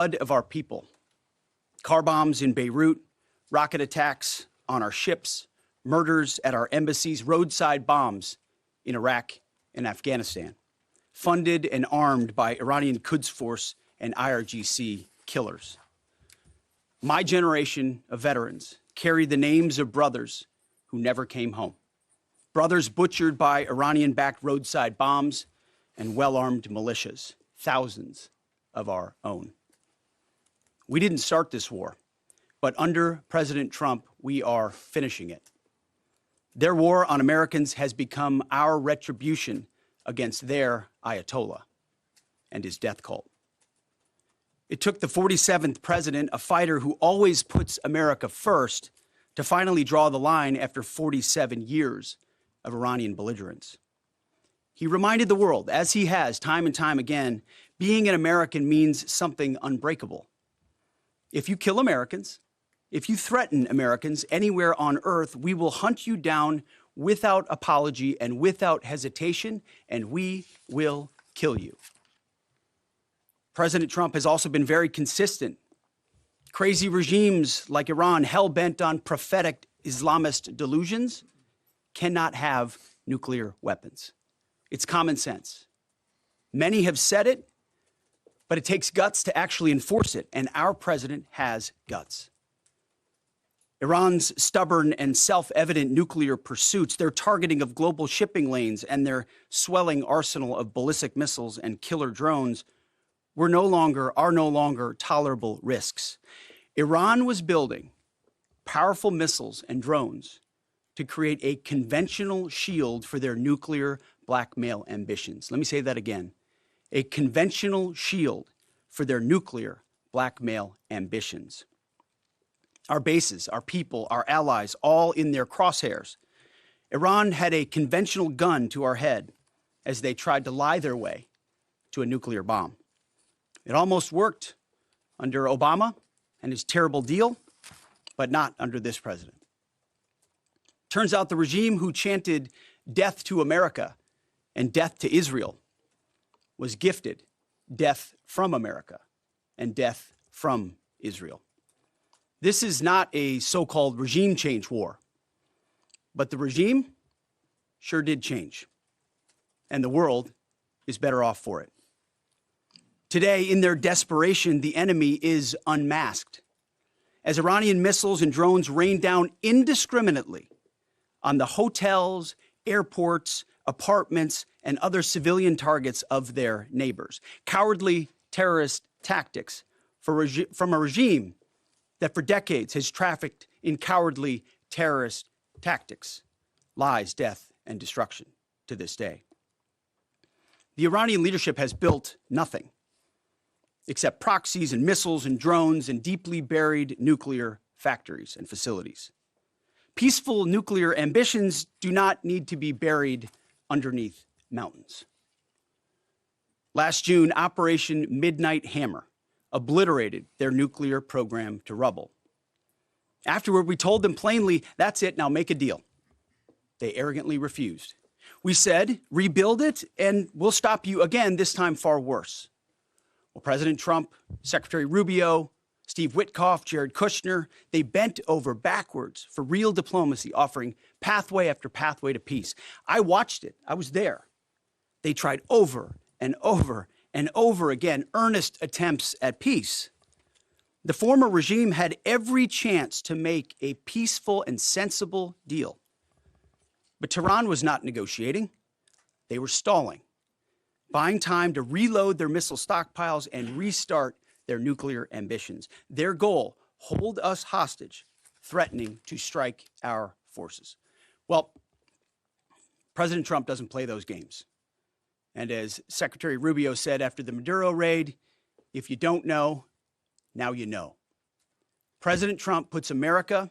blood of our people. Car bombs in Beirut, rocket attacks on our ships, murders at our embassies, roadside bombs in Iraq and Afghanistan, funded and armed by Iranian Quds Force and IRGC killers. My generation of veterans carry the names of brothers who never came home. Brothers butchered by Iranian-backed roadside bombs and well-armed militias, thousands of our own. We didn't start this war, but under President Trump, we are finishing it. Their war on Americans has become our retribution against their Ayatollah and his death cult. It took the 47th president, a fighter who always puts America first, to finally draw the line after 47 years of Iranian belligerence. He reminded the world, as he has time and time again, being an American means something unbreakable. If you kill Americans, if you threaten Americans anywhere on earth, we will hunt you down without apology and without hesitation, and we will kill you. President Trump has also been very consistent. Crazy regimes like Iran, hell-bent on prophetic Islamist delusions, cannot have nuclear weapons. It's common sense. Many have said it, but it takes guts to actually enforce it, and our president has guts. Iran's stubborn and self-evident nuclear pursuits, their targeting of global shipping lanes, and their swelling arsenal of ballistic missiles and killer drones are no longer tolerable risks. Iran was building powerful missiles and drones to create a conventional shield for their nuclear blackmail ambitions. Let me say that again. A conventional shield for their nuclear blackmail ambitions. Our bases, our people, our allies, all in their crosshairs. Iran had a conventional gun to our head as they tried to lie their way to a nuclear bomb. It almost worked under Obama and his terrible deal, but not under this president. Turns out the regime who chanted death to America and death to Israel was gifted death from America and death from Israel. This is not a so-called regime change war, but the regime sure did change, and the world is better off for it. Today, in their desperation, the enemy is unmasked as Iranian missiles and drones rain down indiscriminately on the hotels, airports, apartments, and other civilian targets of their neighbors. Cowardly terrorist tactics from a regime that for decades has trafficked in cowardly terrorist tactics, lies, death, and destruction to this day. The Iranian leadership has built nothing except proxies and missiles and drones and deeply buried nuclear factories and facilities. Peaceful nuclear ambitions do not need to be buried underneath mountains. Last June, Operation Midnight Hammer obliterated their nuclear program to rubble. Afterward, we told them plainly, that's it, now make a deal. They arrogantly refused. We said, rebuild it, and we'll stop you again, this time far worse. Well, President Trump, Secretary Rubio, Steve Witkoff, Jared Kushner, they bent over backwards for real diplomacy, offering pathway after pathway to peace. I watched it. I was there. They tried over and over and over again earnest attempts at peace. The former regime had every chance to make a peaceful and sensible deal. But Tehran was not negotiating. They were stalling, buying time to reload their missile stockpiles and restart their nuclear ambitions. Their goal, hold us hostage, threatening to strike our forces. Well, President Trump doesn't play those games. And as Secretary Rubio said after the Maduro raid, if you don't know, now you know. President Trump puts America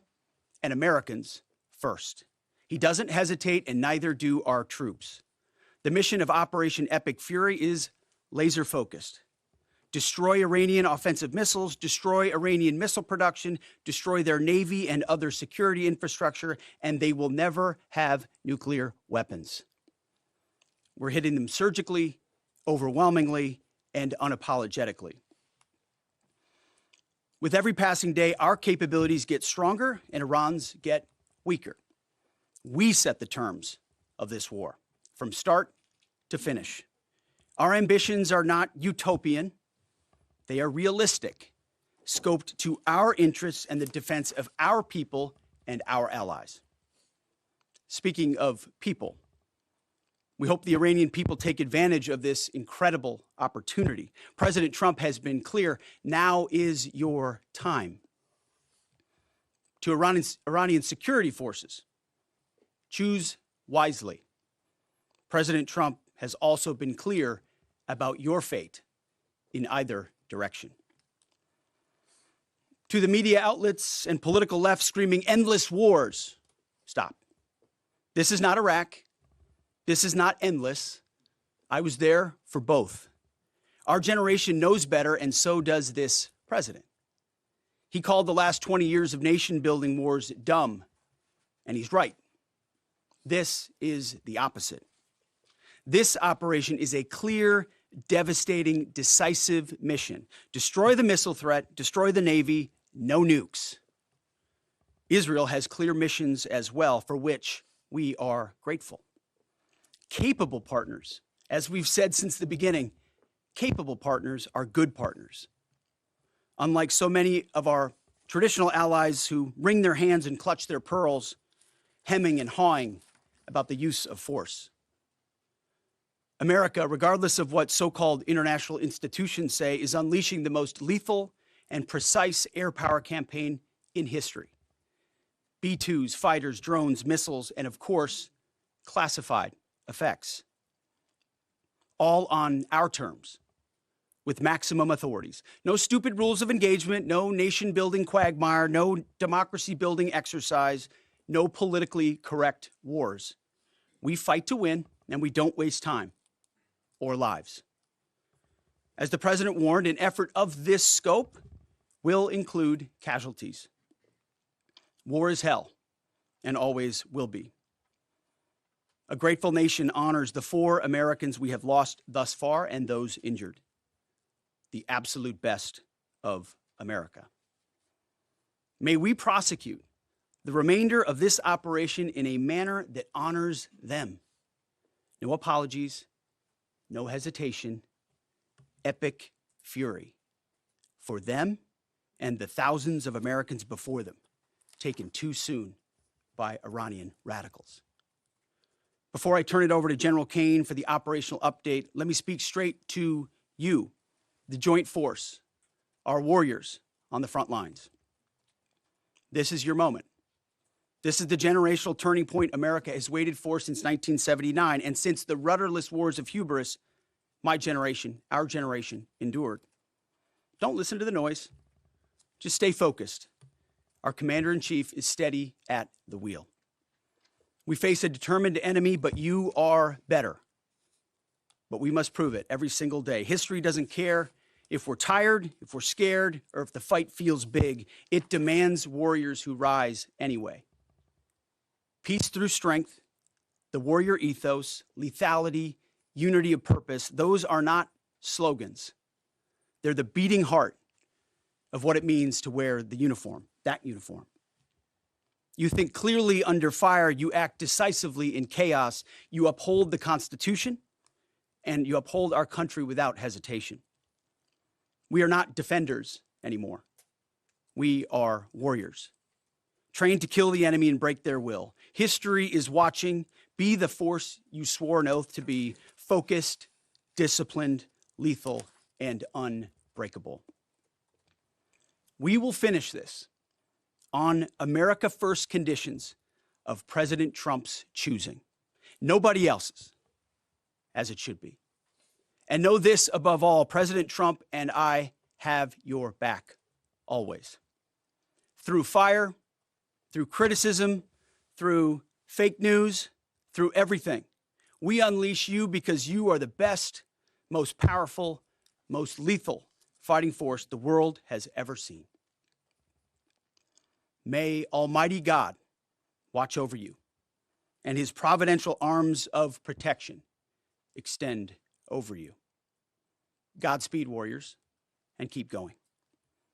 and Americans first. He doesn't hesitate, and neither do our troops. The mission of Operation Epic Fury is laser-focused. Destroy Iranian offensive missiles, destroy Iranian missile production, destroy their navy and other security infrastructure, and they will never have nuclear weapons. We're hitting them surgically, overwhelmingly, and unapologetically. With every passing day, our capabilities get stronger and Iran's get weaker. We set the terms of this war from start to finish. Our ambitions are not utopian. They are realistic, scoped to our interests and the defense of our people and our allies. Speaking of people, we hope the Iranian people take advantage of this incredible opportunity. President Trump has been clear, now is your time. To Iranian security forces, choose wisely. President Trump has also been clear about your fate in either direction. To the media outlets and political left screaming endless wars, stop. This is not Iraq. This is not endless. I was there for both. Our generation knows better, and so does this president. He called the last 20 years of nation-building wars dumb, and he's right. This is the opposite. This operation is a clear, devastating, decisive mission. Destroy the missile threat, destroy the Navy, no nukes. Israel has clear missions as well, for which we are grateful. Capable partners, as we've said since the beginning, capable partners are good partners. Unlike so many of our traditional allies who wring their hands and clutch their pearls, hemming and hawing about the use of force. America, regardless of what so-called international institutions say, is unleashing the most lethal and precise air power campaign in history. B-2s, fighters, drones, missiles, and of course, classified effects. All on our terms, with maximum authorities. No stupid rules of engagement, no nation-building quagmire, no democracy-building exercise, no politically correct wars. We fight to win, and we don't waste time or lives. As the president warned, an effort of this scope will include casualties. War is hell, and always will be. A grateful nation honors the 4 Americans we have lost thus far and those injured. The absolute best of America. May we prosecute the remainder of this operation in a manner that honors them. No apologies, no hesitation, epic fury for them and the thousands of Americans before them, taken too soon by Iranian radicals. Before I turn it over to General Kane for the operational update, let me speak straight to you, the Joint Force, our warriors on the front lines. This is your moment. This is the generational turning point America has waited for since 1979, and since the rudderless wars of hubris my generation, our generation, endured. Don't listen to the noise. Just stay focused. Our commander-in-chief is steady at the wheel. We face a determined enemy, but you are better. But we must prove it every single day. History doesn't care if we're tired, if we're scared, or if the fight feels big. It demands warriors who rise anyway. Peace through strength, the warrior ethos, lethality, unity of purpose, those are not slogans. They're the beating heart of what it means to wear the uniform, that uniform. You think clearly under fire, you act decisively in chaos, you uphold the Constitution, and you uphold our country without hesitation. We are not defenders anymore. We are warriors, trained to kill the enemy and break their will. History is watching. Be the force you swore an oath to be: focused, disciplined, lethal, and unbreakable. We will finish this on America First conditions of President Trump's choosing. Nobody else's, as it should be. And know this above all, President Trump and I have your back, always. Through fire, through criticism, through fake news, through everything. We unleash you because you are the best, most powerful, most lethal fighting force the world has ever seen. May Almighty God watch over you and his providential arms of protection extend over you. Godspeed, warriors, and keep going.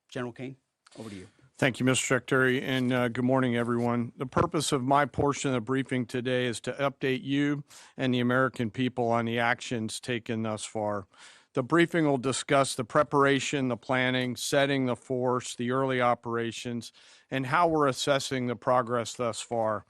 General Kane. Over to you. Thank you, Mr. Secretary, and good morning, everyone. The purpose of my portion of the briefing today is to update you and the American people on the actions taken thus far. The briefing will discuss the preparation, the planning, setting the force, the early operations, and how we're assessing the progress thus far.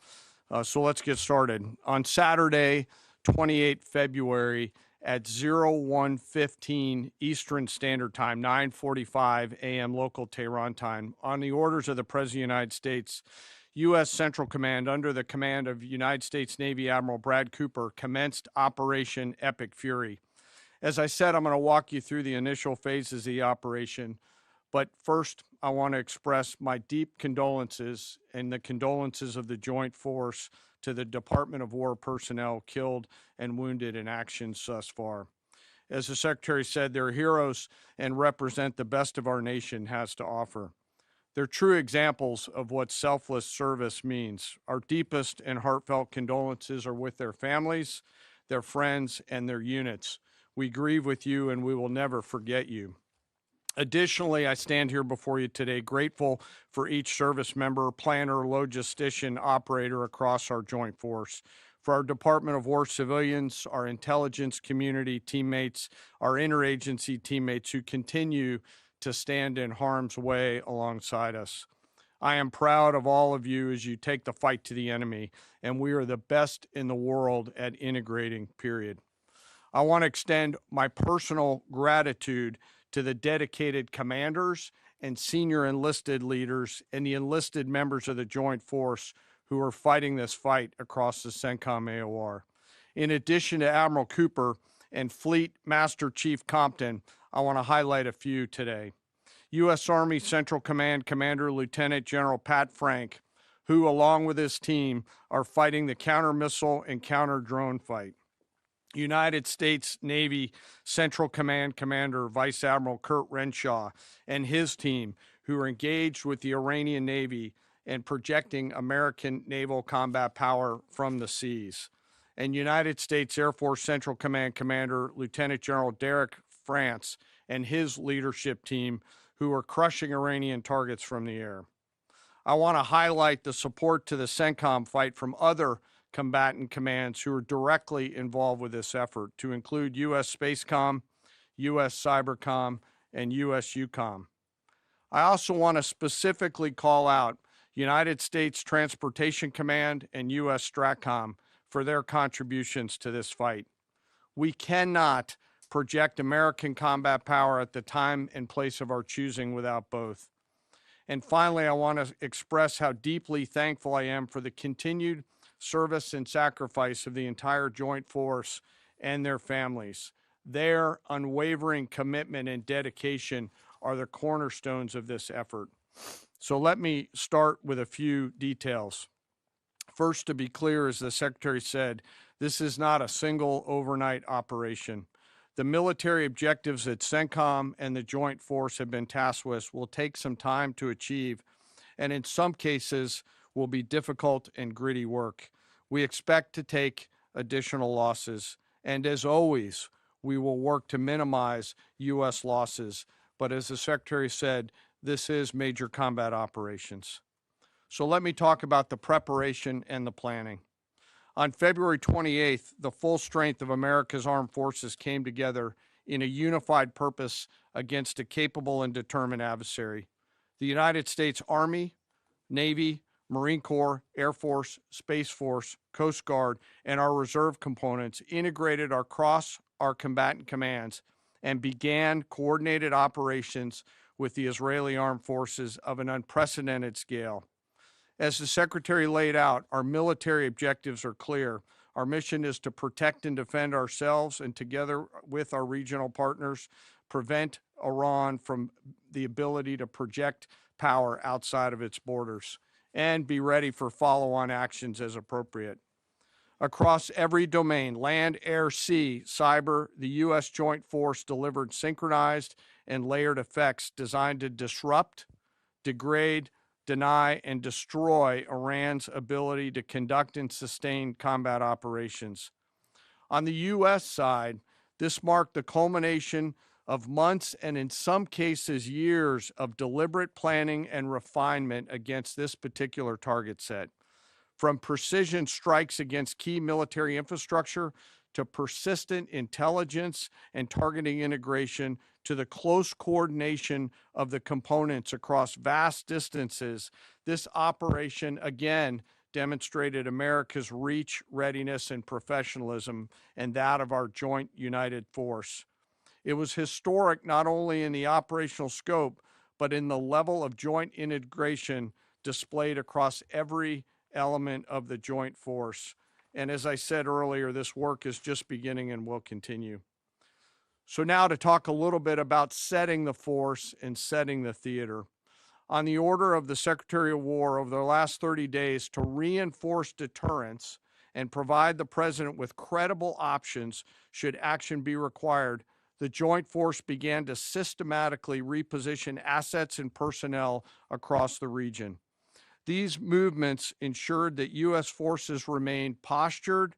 So let's get started. On Saturday, 28 February, at 01:15 Eastern Standard Time, 9:45 a.m. local Tehran time, on the orders of the President of the United States, U.S. Central Command, under the command of United States Navy Admiral Brad Cooper, commenced Operation Epic Fury. As I said, I'm going to walk you through the initial phases of the operation, but first, I want to express my deep condolences and the condolences of the Joint Force to the Department of War personnel killed and wounded in actions thus far. As the Secretary said, they're heroes and represent the best of our nation has to offer. They're true examples of what selfless service means. Our deepest and heartfelt condolences are with their families, their friends, and their units. We grieve with you and we will never forget you. Additionally, I stand here before you today grateful for each service member, planner, logistician, operator across our joint force, for our Department of War civilians, our intelligence community teammates, our interagency teammates who continue to stand in harm's way alongside us. I am proud of all of you as you take the fight to the enemy, and we are the best in the world at integrating, period. I want to extend my personal gratitude to the dedicated commanders and senior enlisted leaders and the enlisted members of the Joint Force who are fighting this fight across the CENTCOM AOR. In addition to Admiral Cooper and Fleet Master Chief Compton, I want to highlight a few today. U.S. Army Central Command Commander Lieutenant General Pat Frank, who along with his team are fighting the counter-missile and counter-drone fight. United States Navy Central Command Commander Vice Admiral Kurt Renshaw and his team, who are engaged with the Iranian Navy and projecting American naval combat power from the seas. And United States Air Force Central Command Commander Lieutenant General Derek France and his leadership team, who are crushing Iranian targets from the air. I want to highlight the support to the CENTCOM fight from other combatant commands who are directly involved with this effort, to include U.S. Spacecom, U.S. Cybercom, and U.S. UCOM. I also want to specifically call out United States Transportation Command and U.S. STRATCOM for their contributions to this fight. We cannot project American combat power at the time and place of our choosing without both. And finally, I want to express how deeply thankful I am for the continued service and sacrifice of the entire Joint Force and their families. Their unwavering commitment and dedication are the cornerstones of this effort. So let me start with a few details. First, to be clear, as the Secretary said, this is not a single overnight operation. The military objectives that CENTCOM and the Joint Force have been tasked with will take some time to achieve, and in some cases will be difficult and gritty work. We expect to take additional losses, and as always, we will work to minimize U.S. losses. But as the Secretary said, this is major combat operations. So let me talk about the preparation and the planning. On February 28th, the full strength of America's armed forces came together in a unified purpose against a capable and determined adversary. The United States Army, Navy, Marine Corps, Air Force, Space Force, Coast Guard, and our reserve components integrated across our combatant commands and began coordinated operations with the Israeli armed forces of an unprecedented scale. As the Secretary laid out, our military objectives are clear. Our mission is to protect and defend ourselves and, together with our regional partners, prevent Iran from the ability to project power outside of its borders, and be ready for follow-on actions as appropriate. Across every domain, land, air, sea, cyber, the U.S. Joint Force delivered synchronized and layered effects designed to disrupt, degrade, deny, and destroy Iran's ability to conduct and sustain combat operations. On the U.S. side, this marked the culmination of months and in some cases years of deliberate planning and refinement against this particular target set. From precision strikes against key military infrastructure to persistent intelligence and targeting integration to the close coordination of the components across vast distances, this operation again demonstrated America's reach, readiness, and professionalism, and that of our joint united force. It was historic not only in the operational scope, but in the level of joint integration displayed across every element of the joint force. And as I said earlier, this work is just beginning and will continue. So now to talk a little bit about setting the force and setting the theater. On the order of the Secretary of War over the last 30 days to reinforce deterrence and provide the President with credible options should action be required, the Joint Force began to systematically reposition assets and personnel across the region. These movements ensured that U.S. forces remained postured,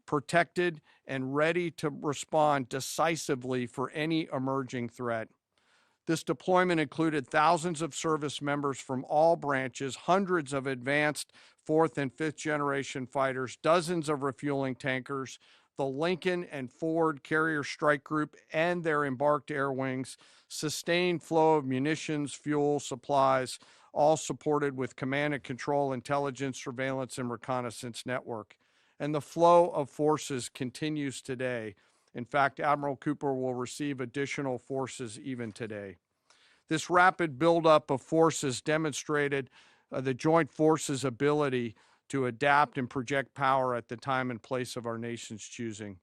protected, and ready to respond decisively for any emerging threat. This deployment included thousands of service members from all branches, hundreds of advanced fourth and fifth generation fighters, dozens of refueling tankers, the Lincoln and Ford Carrier Strike Group and their embarked air wings, sustained flow of munitions, fuel, supplies, all supported with command and control, intelligence, surveillance, and reconnaissance network. And the flow of forces continues today. In fact, Admiral Cooper will receive additional forces even today. This rapid buildup of forces demonstrated the joint forces' ability to adapt and project power at the time and place of our nation's choosing.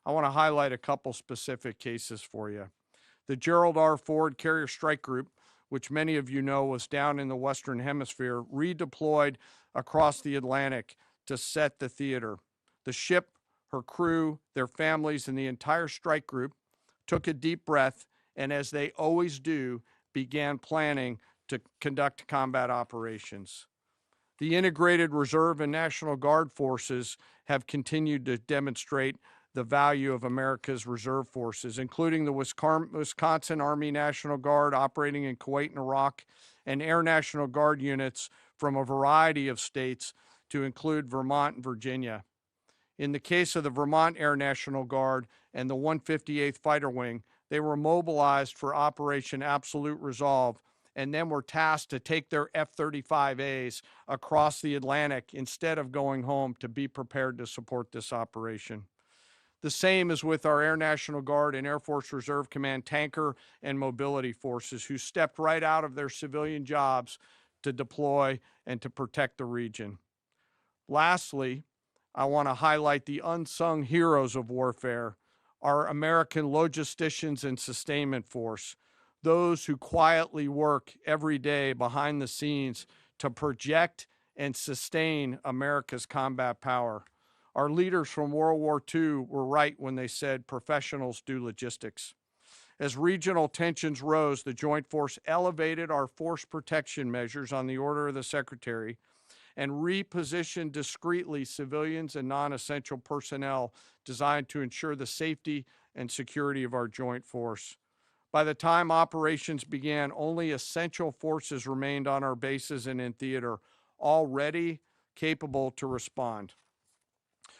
I want to highlight a couple specific cases for you. The Gerald R. Ford Carrier Strike Group, which many of you know was down in the Western Hemisphere, redeployed across the Atlantic to set the theater. The ship, her crew, their families, and the entire strike group took a deep breath and, as they always do, began planning to conduct combat operations. The integrated Reserve and National Guard forces have continued to demonstrate the value of America's reserve forces, including the Wisconsin Army National Guard operating in Kuwait and Iraq, and Air National Guard units from a variety of states to include Vermont and Virginia. In the case of the Vermont Air National Guard and the 158th Fighter Wing, they were mobilized for Operation Absolute Resolve and then were tasked to take their F-35As across the Atlantic instead of going home to be prepared to support this operation. The same is with our Air National Guard and Air Force Reserve Command tanker and mobility forces, who stepped right out of their civilian jobs to deploy and to protect the region. Lastly, I want to highlight the unsung heroes of warfare, our American logisticians and sustainment force, those who quietly work every day behind the scenes to project and sustain America's combat power. Our leaders from World War II were right when they said professionals do logistics. As regional tensions rose, the Joint Force elevated our force protection measures on the order of the Secretary and repositioned discreetly civilians and non-essential personnel designed to ensure the safety and security of our joint force. By the time operations began, only essential forces remained on our bases and in theater, all ready, capable to respond.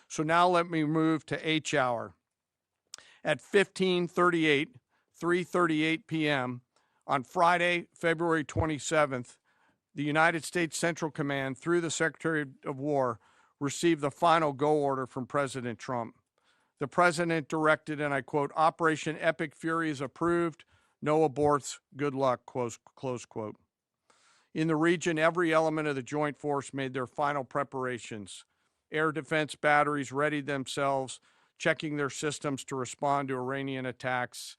So now let me move to H hour. At 15:38, 3:38 p.m. on Friday, February 27th, the United States Central Command, through the Secretary of War, received the final go order from President Trump. The President directed, and I quote, "Operation Epic Fury is approved. No aborts. Good luck," close quote. In the region, every element of the Joint Force made their final preparations. Air defense batteries readied themselves, checking their systems to respond to Iranian attacks.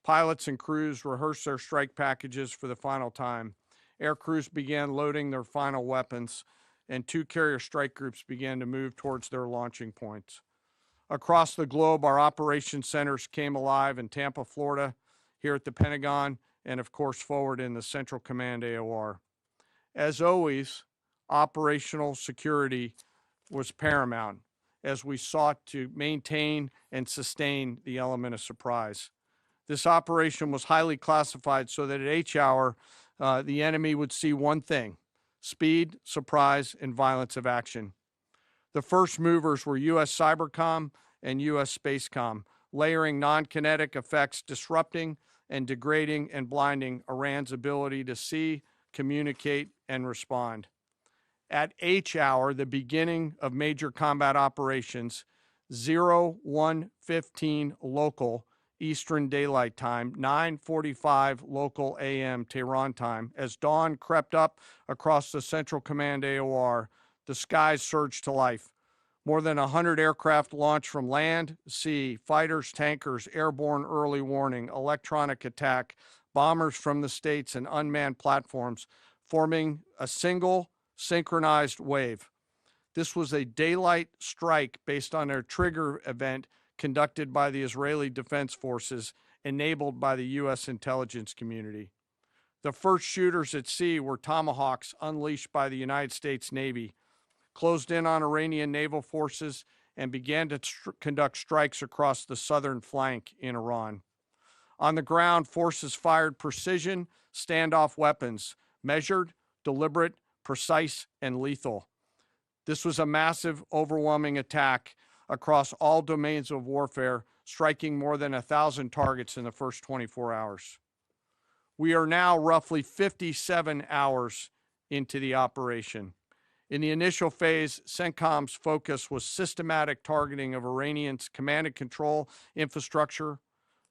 Pilots and crews rehearsed their strike packages for the final time. Air crews began loading their final weapons, and 2 carrier strike groups began to move towards their launching points. Across the globe, our operation centers came alive in Tampa, Florida, here at the Pentagon, and of course forward in the Central Command AOR. As always, operational security was paramount as we sought to maintain and sustain the element of surprise. This operation was highly classified so that at H hour, the enemy would see one thing: speed, surprise, and violence of action. The first movers were U.S. Cybercom and U.S. Spacecom, layering non-kinetic effects, disrupting and degrading and blinding Iran's ability to see, communicate, and respond. At H hour, the beginning of major combat operations, 01:15 local Eastern Daylight Time, 9:45 local AM Tehran time, as dawn crept up across the Central Command AOR, the skies surged to life. More than 100 aircraft launched from land, sea, fighters, tankers, airborne early warning, electronic attack, bombers from the States, and unmanned platforms, forming a single synchronized wave. This was a daylight strike based on a trigger event conducted by the Israeli Defense Forces, enabled by the U.S. intelligence community. The first shooters at sea were Tomahawks unleashed by the United States Navy, closed in on Iranian naval forces, and began to conduct strikes across the southern flank in Iran. On the ground, forces fired precision standoff weapons, measured, deliberate, precise, and lethal. This was a massive, overwhelming attack across all domains of warfare, striking more than 1,000 targets in the first 24 hours. We are now roughly 57 hours into the operation. In the initial phase, CENTCOM's focus was systematic targeting of Iranians' command and control infrastructure,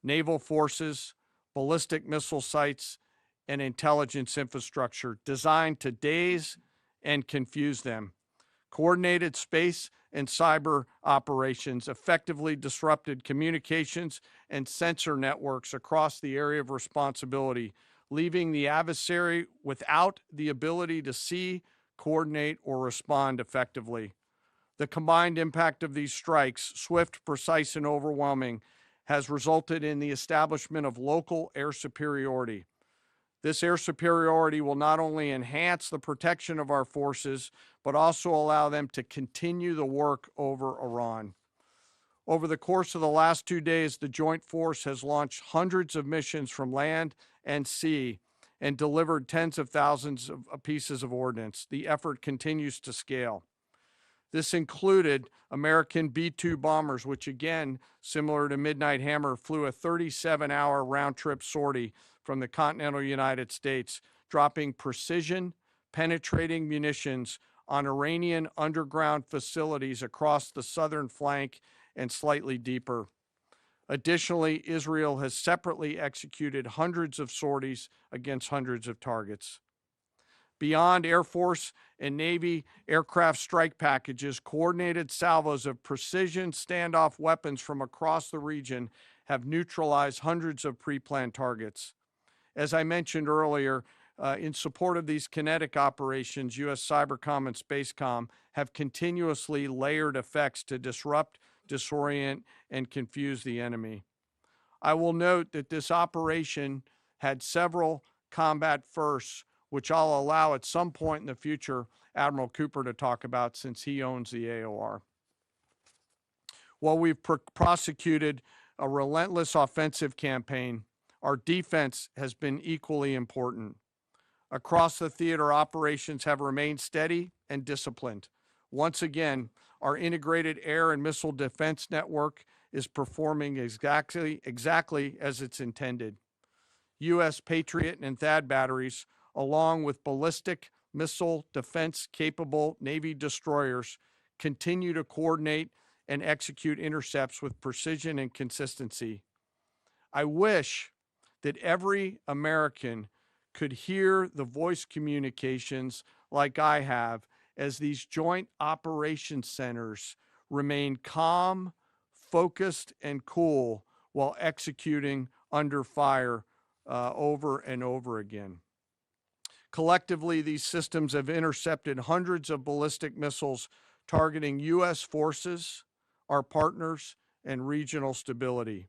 naval forces, ballistic missile sites, and intelligence infrastructure designed to daze and confuse them. Coordinated space and cyber operations effectively disrupted communications and sensor networks across the area of responsibility, leaving the adversary without the ability to see, coordinate, or respond effectively. The combined impact of these strikes, swift, precise, and overwhelming, has resulted in the establishment of local air superiority. This air superiority will not only enhance the protection of our forces, but also allow them to continue the work over Iran. Over the course of the last 2 days, the Joint Force has launched hundreds of missions from land and sea and delivered tens of thousands of pieces of ordnance. The effort continues to scale. This included American B-2 bombers, which again, similar to Midnight Hammer, flew a 37-hour round-trip sortie from the continental United States, dropping precision, penetrating munitions on Iranian underground facilities across the southern flank and slightly deeper. Additionally, Israel has separately executed hundreds of sorties against hundreds of targets. Beyond Air Force and Navy aircraft strike packages, coordinated salvos of precision standoff weapons from across the region have neutralized hundreds of pre-planned targets. As I mentioned earlier, in support of these kinetic operations, U.S. Cybercom and Spacecom have continuously layered effects to disrupt, disorient, and confuse the enemy. I will note that this operation had several combat firsts, which I'll allow at some point in the future Admiral Cooper to talk about, since he owns the AOR. While we've prosecuted a relentless offensive campaign, our defense has been equally important. Across the theater, operations have remained steady and disciplined. Once again, our integrated air and missile defense network is performing exactly as it's intended. U.S. Patriot and THAAD batteries, along with ballistic missile defense-capable Navy destroyers, continue to coordinate and execute intercepts with precision and consistency. I wish that every American could hear the voice communications like I have as these joint operations centers remain calm, focused, and cool while executing under fire over and over again. Collectively, these systems have intercepted hundreds of ballistic missiles targeting U.S. forces, our partners, and regional stability.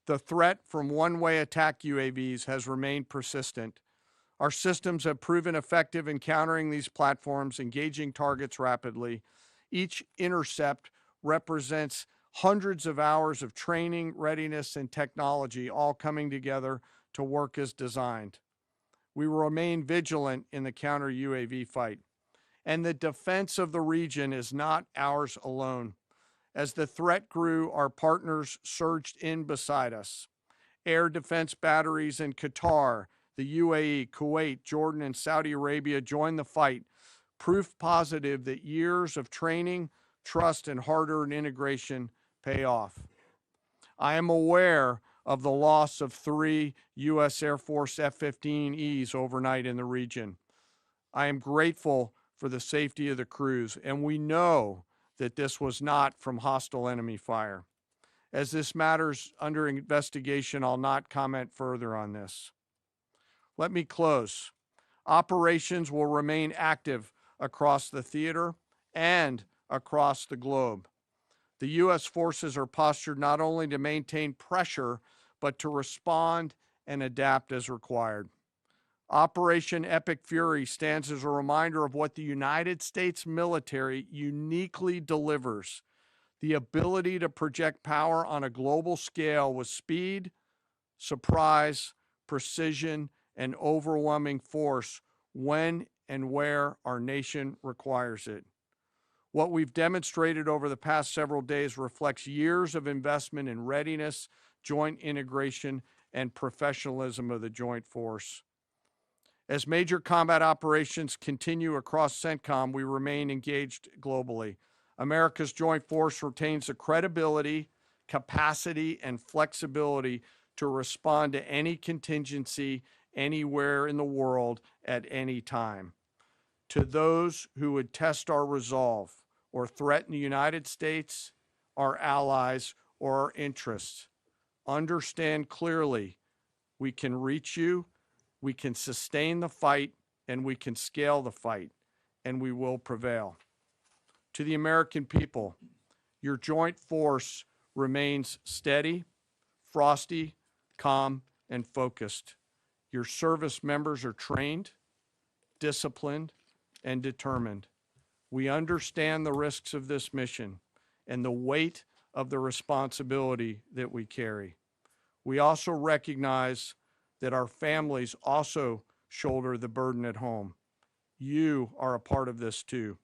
The threat from one-way attack UAVs has remained persistent. Our systems have proven effective in countering these platforms, engaging targets rapidly. Each intercept represents hundreds of hours of training, readiness, and technology all coming together to work as designed. We will remain vigilant in the counter UAV fight. And the defense of the region is not ours alone. As the threat grew, our partners surged in beside us. Air defense batteries in Qatar, the UAE, Kuwait, Jordan, and Saudi Arabia joined the fight, proof positive that years of training, trust, and hard-earned integration pay off. I am aware of the loss of 3 U.S. Air Force F-15Es overnight in the region. I am grateful for the safety of the crews, and we know that this was not from hostile enemy fire. As this matter's under investigation, I'll not comment further on this. Let me close. Operations will remain active across the theater and across the globe. The U.S. forces are postured not only to maintain pressure, but to respond and adapt as required. Operation Epic Fury stands as a reminder of what the United States military uniquely delivers: the ability to project power on a global scale with speed, surprise, precision, and overwhelming force when and where our nation requires it. What we've demonstrated over the past several days reflects years of investment in readiness, joint integration, and professionalism of the joint force. As major combat operations continue across CENTCOM, we remain engaged globally. America's joint force retains the credibility, capacity, and flexibility to respond to any contingency anywhere in the world at any time. To those who would test our resolve or threaten the United States, our allies, or our interests, understand clearly we can reach you, we can sustain the fight, and we can scale the fight, and we will prevail. To the American people, your joint force remains steady, frosty, calm, and focused. Your service members are trained, disciplined, and determined. We understand the risks of this mission and the weight of the responsibility that we carry. We also recognize that our families also shoulder the burden at home. You are a part of this too.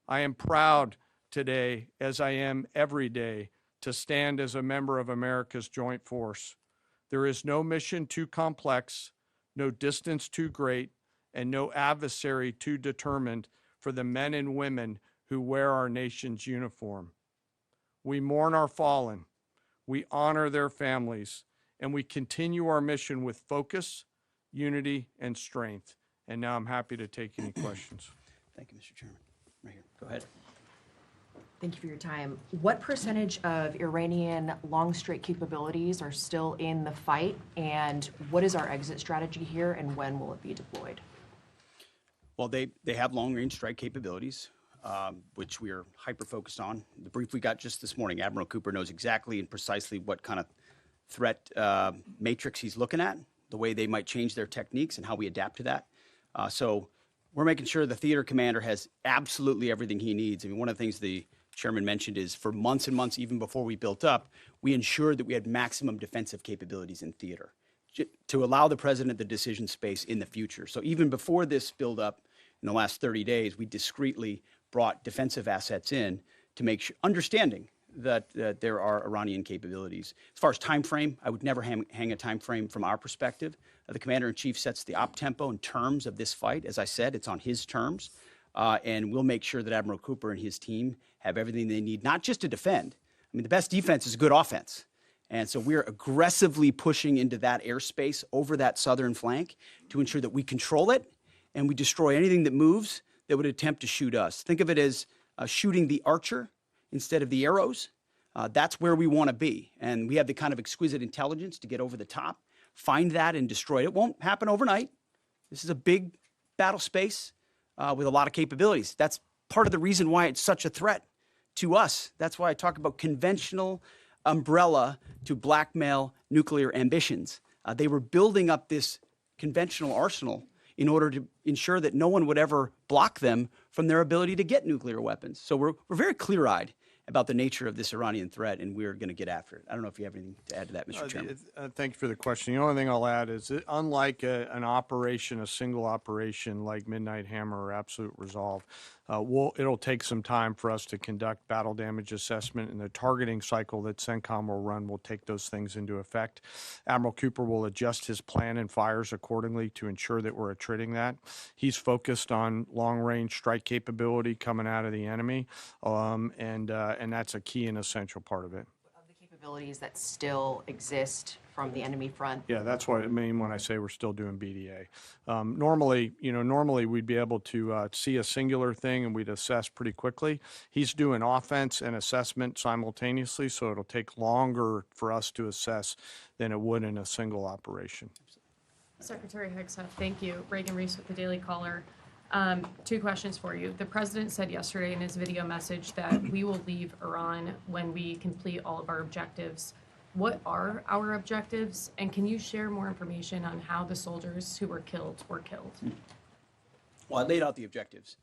I am proud today, as I am every day, to stand as a member of America's joint force. There is no mission too complex, no distance too great, and no adversary too determined for the men and women who wear our nation's uniform. We mourn our fallen, we honor their families, and we continue our mission with focus, unity, and strength. And now I'm happy to take any questions. Thank you, Mr. Chairman. Right here. Go ahead. Thank you for your time. What percentage of Iranian long-strike capabilities are still in the fight, and what is our exit strategy here, and when will it be deployed? Well, they have long-range strike capabilities, which we are hyper-focused on. The brief we got just this morning, Admiral Cooper knows exactly and precisely what kind of threat matrix he's looking at, the way they might change their techniques and how we adapt to that. So we're making sure the theater commander has absolutely everything he needs. I mean, one of the things the chairman mentioned is for months and months, even before we built up, we ensured that we had maximum defensive capabilities in theater to allow the president the decision space in the future. So even before this buildup in the last 30 days, we discreetly brought defensive assets in to make sure, understanding that there are Iranian capabilities. As far as time frame, I would never hang a time frame from our perspective. The commander-in-chief sets the op tempo and terms of this fight. As I said, it's on his terms. And we'll make sure that Admiral Cooper and his team have everything they need, not just to defend. I mean, the best defense is good offense. And so we're aggressively pushing into that airspace over that southern flank to ensure that we control it and we destroy anything that moves that would attempt to shoot us. Think of it as shooting the archer instead of the arrows. That's where we want to be. And we have the kind of exquisite intelligence to get over the top, find that and destroy it. It won't happen overnight. This is a big battle space with a lot of capabilities. That's part of the reason why it's such a threat to us. That's why I talk about conventional umbrella to blackmail nuclear ambitions. They were building up this conventional arsenal in order to ensure that no one would ever block them from their ability to get nuclear weapons. So we're very clear-eyed about the nature of this Iranian threat, and we're going to get after it. I don't know if you have anything to add to that, Mr. Chairman. Thank you for the question. The only thing I'll add is that unlike an operation, a single operation like Midnight Hammer or Absolute Resolve, it'll take some time for us to conduct battle damage assessment, and the targeting cycle that CENTCOM will run will take those things into effect. Admiral Cooper will adjust his plan and fires accordingly to ensure that we're attriting that. He's focused on long-range strike capability coming out of the enemy, and that's a key and essential part of it. Of the capabilities that still exist from the enemy front? Yeah, that's what I mean when I say we're still doing BDA. Normally we'd be able to see a singular thing and we'd assess pretty quickly. He's doing offense and assessment simultaneously, so it'll take longer for us to assess than it would in a single operation. Secretary Hegseth, thank you. Reagan Reese with the Daily Caller. 2 questions for you. The president said yesterday in his video message that we will leave Iran when we complete all of our objectives. What are our objectives? And can you share more information on how the soldiers who were killed were killed? Well, I laid out the objectives,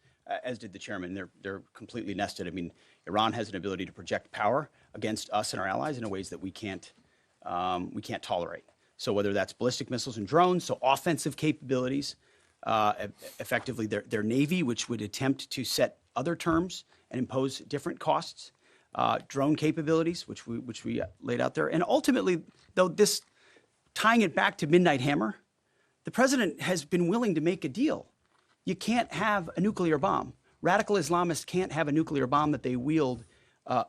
as did the chairman. They're completely nested. I mean, Iran has an ability to project power against us and our allies in ways that we can't tolerate. So whether that's ballistic missiles and drones, so offensive capabilities, effectively their Navy, which would attempt to set other terms and impose different costs, drone capabilities, which we laid out there. And ultimately, though, this tying it back to Midnight Hammer, the president has been willing to make a deal. You can't have a nuclear bomb. Radical Islamists can't have a nuclear bomb that they wield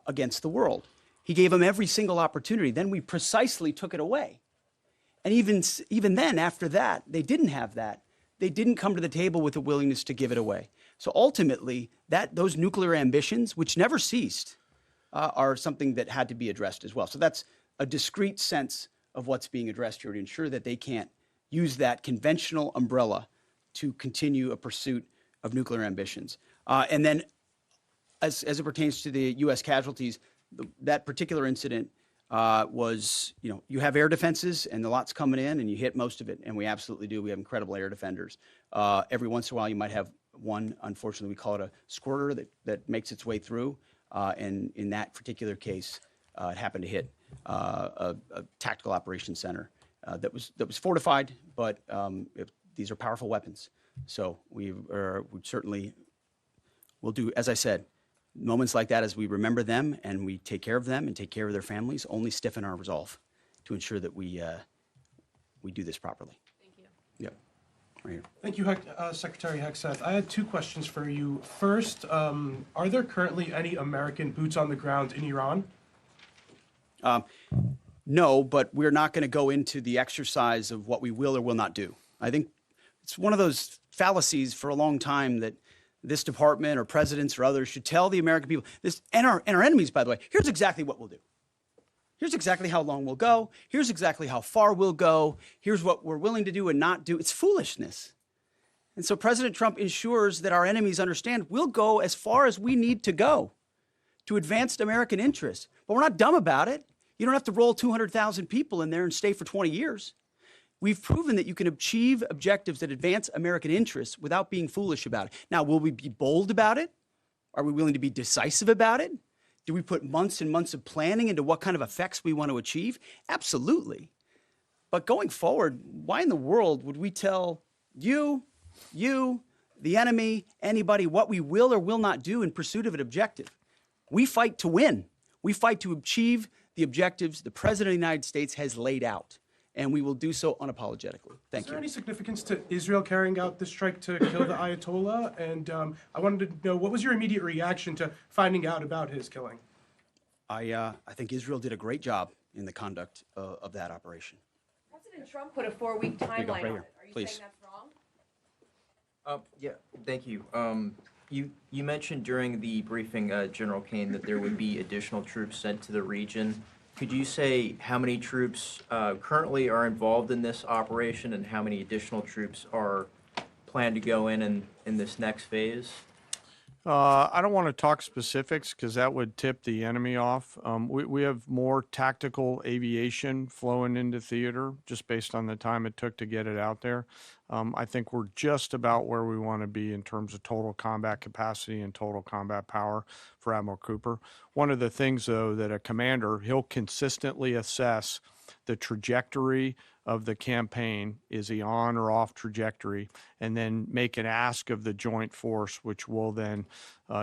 against the world. He gave them every single opportunity. Then we precisely took it away. And even then, after that, they didn't have that. They didn't come to the table with a willingness to give it away. So ultimately, those nuclear ambitions, which never ceased, are something that had to be addressed as well. So that's a discrete sense of what's being addressed here to ensure that they can't use that conventional umbrella to continue a pursuit of nuclear ambitions. And then as it pertains to the U.S. casualties, that particular incident was, you have air defenses and the lot's coming in and you hit most of it, and we absolutely do. We have incredible air defenders. Every once in a while you might have one, unfortunately we call it a squirter that makes its way through, and in that particular case it happened to hit a tactical operations center that was fortified, but these are powerful weapons. So we certainly will do, as I said, moments like that, as we remember them and we take care of them and take care of their families, only stiffen our resolve to ensure that we do this properly. Thank you. Yep. Right here. Thank you, Secretary Hegseth. I had 2 questions for you. First, are there currently any American boots on the ground in Iran? No, but we're not going to go into the exercise of what we will or will not do. I think it's one of those fallacies for a long time that this department or presidents or others should tell the American people this, and our enemies, by the way, here's exactly what we'll do. Here's exactly how long we'll go. Here's exactly how far we'll go. Here's what we're willing to do and not do. It's foolishness. And so President Trump ensures that our enemies understand we'll go as far as we need to go to advance American interests. But we're not dumb about it. You don't have to roll 200,000 people in there and stay for 20 years. We've proven that you can achieve objectives that advance American interests without being foolish about it. Now, will we be bold about it? Are we willing to be decisive about it? Do we put months and months of planning into what kind of effects we want to achieve? Absolutely. But going forward, why in the world would we tell you, the enemy, anybody, what we will or will not do in pursuit of an objective? We fight to win. We fight to achieve the objectives the President of the United States has laid out, and we will do so unapologetically. Thank Is there you. any significance to Israel carrying out this strike to kill the Ayatollah? And I wanted to know, what was your immediate reaction to finding out about his killing? I think Israel did a great job in the conduct of that operation. President Trump put a 4-week you go, timeline right on here, it. Are you please. saying that's wrong? Yeah, thank you. You mentioned during the briefing, General Kane, that there would be additional troops sent to the region. Could you say how many troops currently are involved in this operation and how many additional troops are planned to go in this next phase? I don't want to talk specifics because that would tip the enemy off. We have more tactical aviation flowing into theater just based on the time it took to get it out there. I think we're just about where we want to be in terms of total combat capacity and total combat power for Admiral Cooper. One of the things, though, that a commander, he'll consistently assess the trajectory of the campaign. Is he on or off trajectory? And then make an ask of the joint force, which will then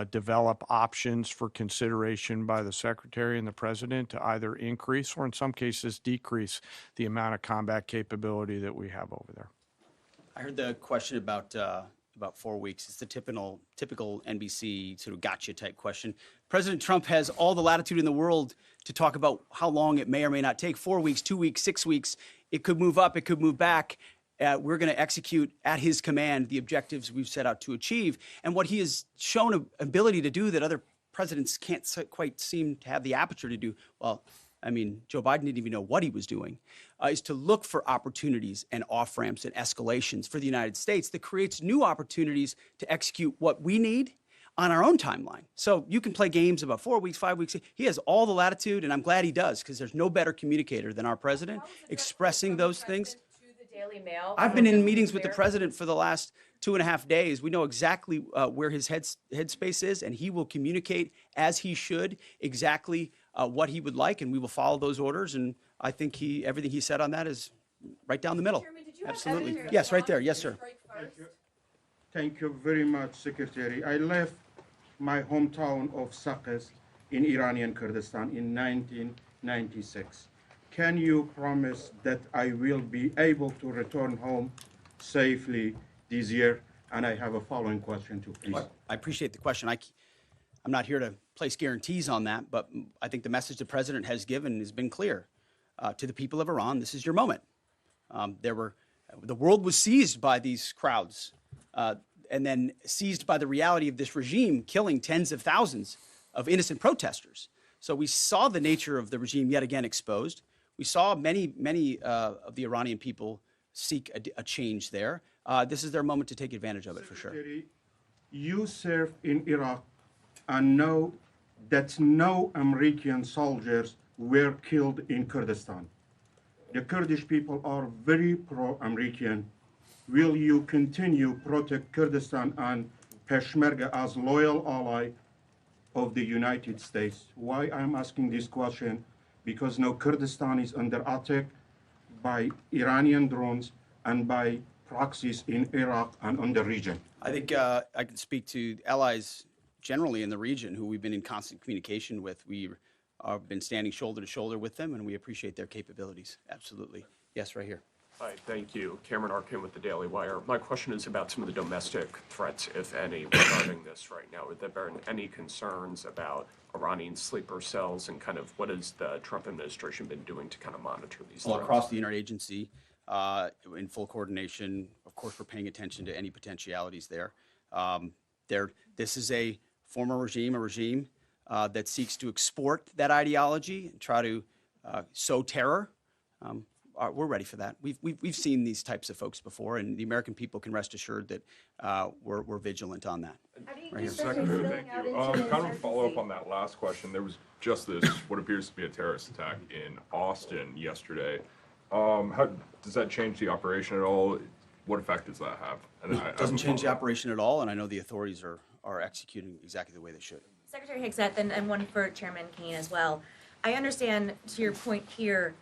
develop options for consideration by the Secretary and the President to either increase or in some cases decrease the amount of combat capability that we have over there. I heard the question about 4 weeks. It's the typical NBC sort of gotcha type question. President Trump has all the latitude in the world to talk about how long it may or may not take. 4 weeks, 2 weeks, 6 weeks. It could move up. It could move back. We're going to execute at his command the objectives we've set out to achieve. And what he has shown an ability to do that other presidents can't quite seem to have the aperture to do, well, I mean, Joe Biden didn't even know what he was doing, is to look for opportunities and off-ramps and escalations for the United States that creates new opportunities to execute what we need on our own timeline. So you can play games about 4 weeks, 5 weeks. He has all the latitude, and I'm glad he does, because there's no better communicator than our president expressing those things. I've been in meetings with the president for the last 2.5 days. We know exactly where his headspace is, and he will communicate as he should exactly what he would like, and we will follow those orders. And I think everything he said on that is right down the middle. Chairman, did you have Absolutely. evidence Yes, right on there. the Yes, sir. strike first? Thank you very much, Secretary. I left my hometown of Sakis in Iranian Kurdistan in 1996. Can you promise that I will be able to return home safely this year? And I have a following question too, please. I appreciate the question. I'm not here to place guarantees on that, but I think the message the president has given has been clear to the people of Iran. This is your moment. The world was seized by these crowds, and then seized by the reality of this regime killing tens of thousands of innocent protesters. So we saw the nature of the regime yet again exposed. We saw many of the Iranian people seek a change there. This is their moment to take advantage of it, for sure. Secretary, you served in Iraq and know that no American soldiers were killed in Kurdistan. The Kurdish people are very pro-American. Will you continue protect Kurdistan and Peshmerga as loyal ally of the United States? Why I'm asking this question? Because now Kurdistan is under attack by Iranian drones and by proxies in Iraq and on the region. I think I can speak to allies generally in the region who we've been in constant communication with. We have been standing shoulder to shoulder with them, and we appreciate their capabilities. Absolutely. Yes, right here. Hi, thank you. Cameron Arkin with the Daily Wire. My question is about some of the domestic threats, if any, regarding this right now. Have there been any concerns about Iranian sleeper cells, and kind of what has the Trump administration been doing to kind of monitor these Well, threats? across the interagency, in full coordination, of course, we're paying attention to any potentialities there. This is a former regime, a regime that seeks to export that ideology and try to sow terror. We're ready for that. We've seen these types of folks before, and the American people can rest assured that we're vigilant on that. Right here. Secretary, thank you. Kind of a follow-up on that last question. There was just this, what appears to be a terrorist attack in Austin yesterday. How does that change the operation at all? What effect does that have? And then It doesn't change the operation at all, and I know the authorities are executing exactly the way they should. Secretary Higseth, and one for Chairman Kane as well. I understand, to your point here,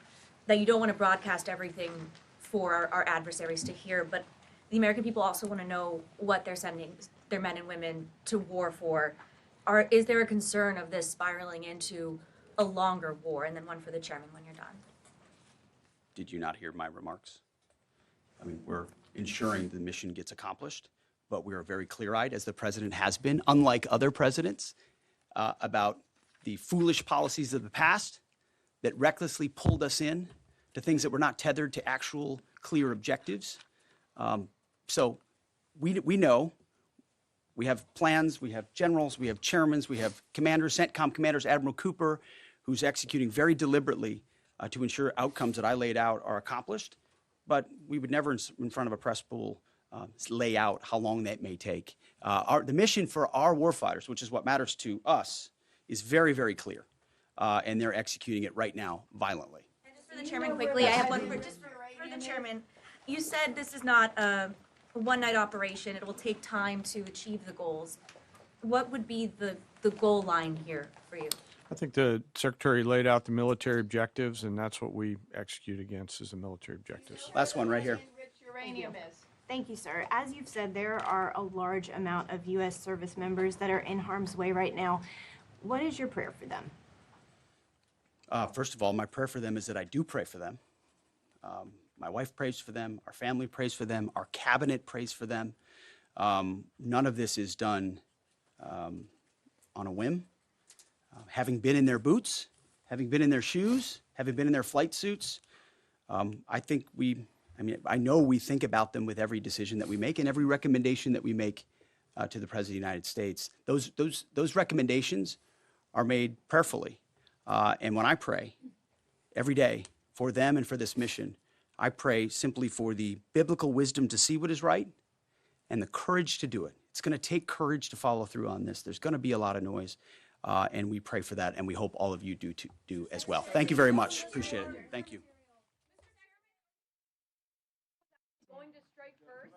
that you don't want to broadcast everything for our adversaries to hear, but the American people also want to know what they're sending their men and women to war for. Is there a concern of this spiraling into a longer war? And then one for the chairman when you're done. Did you not hear my remarks? I mean, we're ensuring the mission gets accomplished, but we are very clear-eyed, as the president has been, unlike other presidents, about the foolish policies of the past that recklessly pulled us in to things that were not tethered to actual clear objectives. So we know, we have plans, we have generals, we have chairmen, we have commanders, CENTCOM commanders, Admiral Cooper, who's executing very deliberately to ensure outcomes that I laid out are accomplished. But we would never, in front of a press pool, lay out how long that may take. The mission for our warfighters, which is what matters to us, is very, very clear. And they're executing it right now violently. And just for the chairman quickly, I have one for the chairman. You said this is not a one-night operation. It will take time to achieve the goals. What would be the goal line here for you? I think the Secretary laid out the military objectives, and that's what we execute against is the military objectives. Last one right here. Thank you, sir. As you've said, there are a large amount of U.S. service members that are in harm's way right now. What is your prayer for them? First of all, my prayer for them is that I do pray for them. My wife prays for them. Our family prays for them. Our cabinet prays for them. None of this is done on a whim. Having been in their boots, having been in their shoes, having been in their flight suits, I know we think about them with every decision that we make and every recommendation that we make to the President of the United States. Those recommendations are made prayerfully. And when I pray every day for them and for this mission, I pray simply for the biblical wisdom to see what is right and the courage to do it. It's going to take courage to follow through on this. There's going to be a lot of noise, and we pray for that, and we hope all of you do as well. Thank you very much. Appreciate it. Thank you. Going to strike first.